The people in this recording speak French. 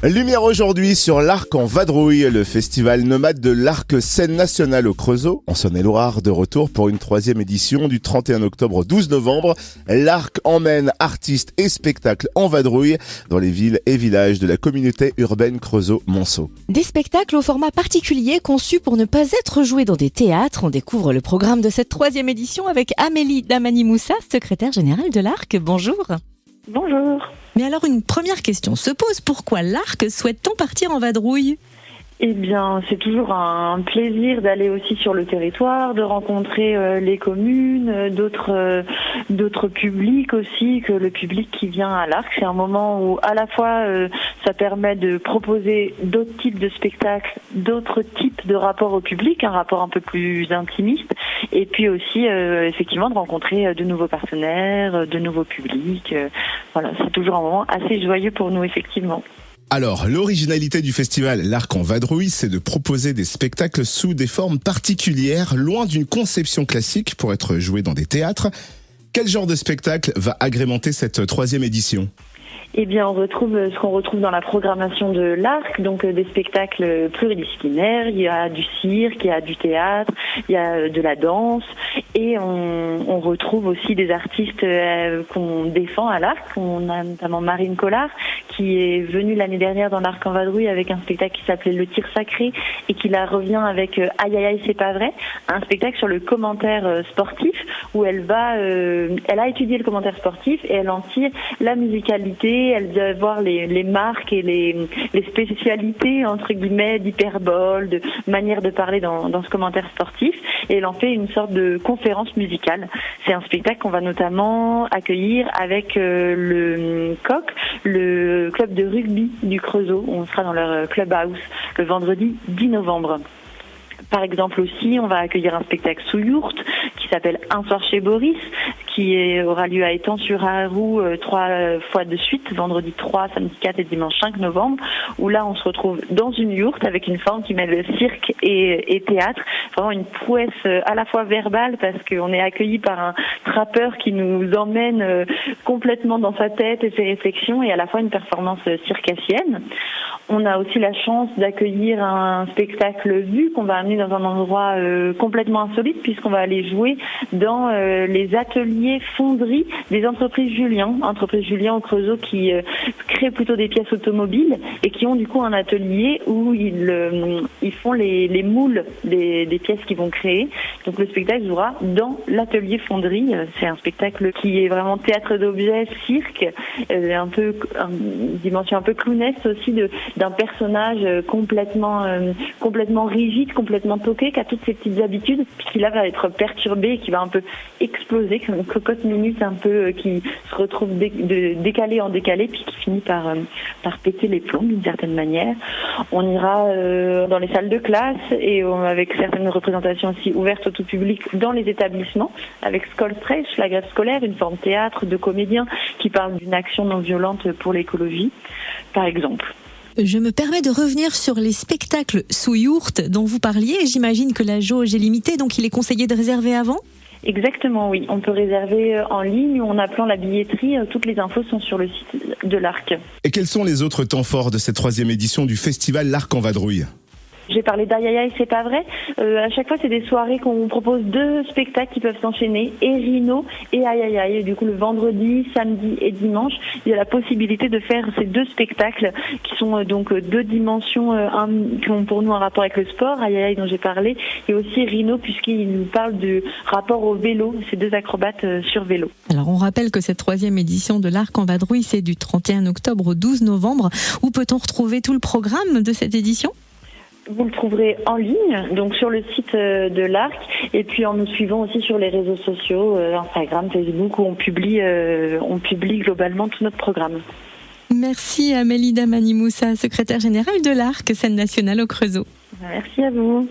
Lumière aujourd'hui sur l'Arc en Vadrouille, le festival nomade de l'Arc scène nationale au Creusot, en Saône-et-Loire, de retour pour une 3e édition du 31 octobre au 12 novembre. L'Arc emmène artistes et spectacles en vadrouille dans les villes et villages de la communauté urbaine Creusot-Monceau. Des spectacles au format particulier conçus pour ne pas être joués dans des théâtres. On découvre le programme de cette 3e édition avec Amélie Damani-Moussa, secrétaire générale de l'Arc. Bonjour. Bonjour. Mais alors une première question se pose, pourquoi l'Arc souhaite-t-on partir en vadrouille ? Eh bien, c'est toujours un plaisir d'aller aussi sur le territoire, de rencontrer les communes, d'autres publics aussi, que le public qui vient à l'Arc. C'est un moment où à la fois ça permet de proposer d'autres types de spectacles, d'autres types de rapports au public, un rapport un peu plus intimiste, et puis aussi effectivement de rencontrer de nouveaux partenaires, de nouveaux publics. Voilà, c'est toujours un moment assez joyeux pour nous effectivement. Alors, l'originalité du festival L'Arc en Vadrouille, c'est de proposer des spectacles sous des formes particulières, loin d'une conception classique pour être joué dans des théâtres. Quel genre de spectacle va agrémenter cette 3e édition ? Eh bien, on retrouve ce qu'on retrouve dans la programmation de l'Arc, donc des spectacles pluridisciplinaires. Il y a du cirque, il y a du théâtre, il y a de la danse, et on retrouve aussi des artistes qu'on défend à l'Arc. On a notamment Marine Collard, qui est venue l'année dernière dans l'Arc en Vadrouille avec un spectacle qui s'appelait Le Tir Sacré, et qui la revient avec Aïe aïe aïe c'est pas vrai, un spectacle sur le commentaire sportif, où elle a étudié le commentaire sportif et elle en tire la musicalité. Elle doit voir les marques et les spécialités entre guillemets d'hyperbole, de manière de parler dans ce commentaire sportif, et elle en fait une sorte de conférence musicale. C'est un spectacle qu'on va notamment accueillir avec le COQ, le club de rugby du Creusot. On sera dans leur clubhouse le vendredi 10 novembre. Par exemple aussi, on va accueillir un spectacle sous yourte qui s'appelle Un soir chez Boris, qui aura lieu à Étang-sur-Arroux 3 fois de suite, vendredi 3, samedi 4 et dimanche 5 novembre, où là on se retrouve dans une yourte avec une forme qui mêle cirque et théâtre, vraiment une prouesse à la fois verbale parce qu'on est accueilli par un trappeur qui nous emmène complètement dans sa tête et ses réflexions, et à la fois une performance circassienne. On a aussi la chance d'accueillir un spectacle vu qu'on va amener dans un endroit complètement insolite, puisqu'on va aller jouer dans les ateliers fonderies des entreprises Julien au Creusot, qui créent plutôt des pièces automobiles et qui ont du coup un atelier où ils font les moules des pièces qu'ils vont créer. Donc le spectacle jouera dans l'atelier fonderie. C'est un spectacle qui est vraiment théâtre d'objets, cirque, une dimension un peu clownesque aussi d'un personnage complètement rigide, complètement toqué, qui a toutes ses petites habitudes, puis qui là va être perturbé et qui va un peu exploser, comme une cocotte minute un peu qui se retrouve décalé en décalé, puis qui finit par péter les plombs d'une certaine manière. On ira dans les salles de classe et avec certaines représentations aussi ouvertes au tout public dans les établissements, avec Skolstreich, la grève scolaire, une forme théâtre de comédiens qui parle d'une action non violente pour l'écologie, par exemple. Je me permets de revenir sur les spectacles sous yourte dont vous parliez. J'imagine que la jauge est limitée, donc il est conseillé de réserver avant ? Exactement, oui. On peut réserver en ligne ou en appelant la billetterie. Toutes les infos sont sur le site de l'Arc. Et quels sont les autres temps forts de cette 3e édition du festival L'Arc en Vadrouille ? J'ai parlé d'Aïe aïe aïe c'est pas vrai. À chaque fois, c'est des soirées qu'on propose 2 spectacles qui peuvent s'enchaîner, et Rhino et Aïe aïe aïe. Et du coup, le vendredi, samedi et dimanche, il y a la possibilité de faire ces 2 spectacles qui sont donc 2 dimensions qui ont pour nous un rapport avec le sport, Aïe aïe aïe dont j'ai parlé, et aussi Rhino puisqu'il nous parle du rapport au vélo, ces 2 acrobates sur vélo. Alors on rappelle que cette 3e édition de l'Arc en Vadrouille, c'est du 31 octobre au 12 novembre. Où peut-on retrouver tout le programme de cette édition ? Vous le trouverez en ligne, donc sur le site de l'Arc, et puis en nous suivant aussi sur les réseaux sociaux, Instagram, Facebook, où on publie globalement tout notre programme. Merci Amélie Damani-Moussa, secrétaire générale de l'Arc, scène nationale au Creusot. Merci à vous.